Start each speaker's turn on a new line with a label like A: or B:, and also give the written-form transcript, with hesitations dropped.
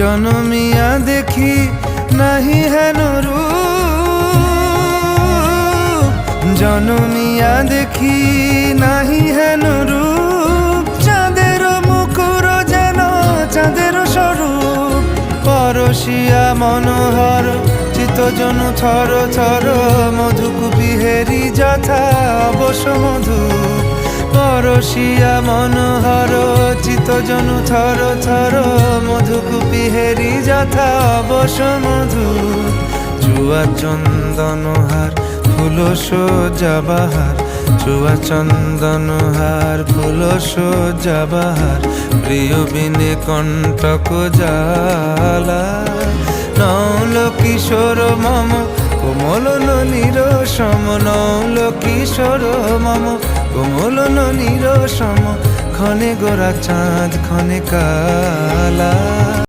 A: জনমিয়া দেখি নাহি হেন রূপ, জনমিয়া দেখি নাহি হেন রূপ। চাঁদের মুকুর যেন চাঁদের স্বরূপ, পরশিয়া মনোহর চিত্তজনু থর থর। মধুকুপি হেরি যথা অবশ মধু, পরশিয়া মনোহর চিত্তজনু থর থর। মধুকুপি হেরি যথা অবশ মধু। চুয়া চন্দনহার ফুল সজ্জা বাহার, চুয়া চন্দনহার ফুল সজ্জা বাহার। প্রিয় বিনে কণ্টক জ্বালা, নৌল কিশোর মম কোমল ননীর সম। নৌল কিশোর মম কোমল ননীর সম। ক্ষণে গোরা চাঁদ ক্ষণে কালা।